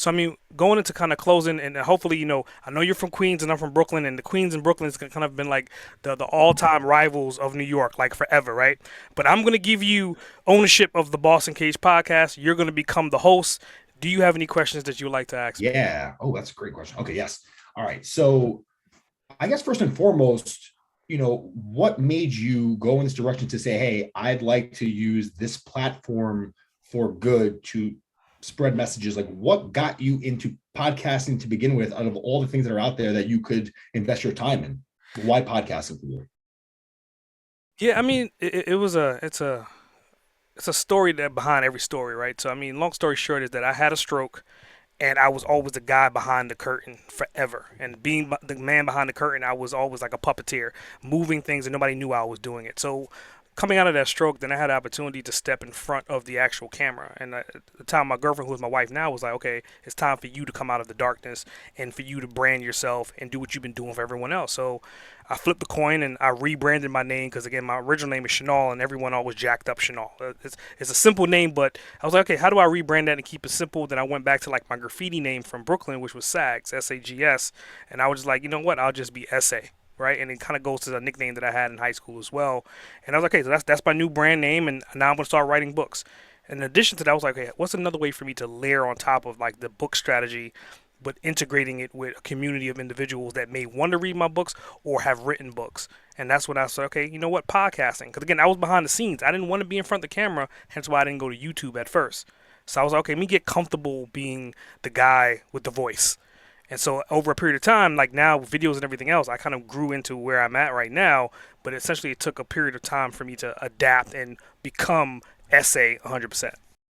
So I mean, going into kind of closing, and hopefully, I know you're from Queens and I'm from Brooklyn, and the Queens and Brooklyn has kind of been like the all time rivals of New York, like forever, right? But I'm gonna give you ownership of the Boss Uncaged podcast. You're gonna become the host. Do you have any questions that you would like to ask me? Yeah. Oh, that's a great question. Okay. Yes. All right. So I guess first and foremost, what made you go in this direction to say, hey, I'd like to use this platform for good to spread messages? Like, what got you into podcasting to begin with, out of all the things that are out there that you could invest your time in? Why podcasting for you? Yeah, I mean, it's a story that behind every story, right? So I mean, long story short is that I had a stroke, and I was always the guy behind the curtain forever. And being the man behind the curtain, I was always like a puppeteer, moving things, and nobody knew I was doing it. So coming out of that stroke, then I had the opportunity to step in front of the actual camera. And at the time, my girlfriend, who is my wife now, was like, okay, it's time for you to come out of the darkness and for you to brand yourself and do what you've been doing for everyone else. So I flipped the coin and I rebranded my name because, again, my original name is Chanel and everyone always jacked up Chanel. It's a simple name, but I was like, okay, how do I rebrand that and keep it simple? Then I went back to like my graffiti name from Brooklyn, which was Sags, S-A-G-S. And I was just like, you know what? I'll just be S.A, right? And it kind of goes to the nickname that I had in high school as well. And I was like, okay, so that's my new brand name, and now I'm gonna start writing books. In addition to that, I was like, okay, what's another way for me to layer on top of like the book strategy, but integrating it with a community of individuals that may want to read my books or have written books. And that's when I said, okay, you know what, podcasting. Because again, I was behind the scenes. I didn't want to be in front of the camera, hence why I didn't go to YouTube at first. So I was like, okay, let me get comfortable being the guy with the voice. And so over a period of time, like now with videos and everything else, I kind of grew into where I'm at right now. But essentially, it took a period of time for me to adapt and become SA 100%.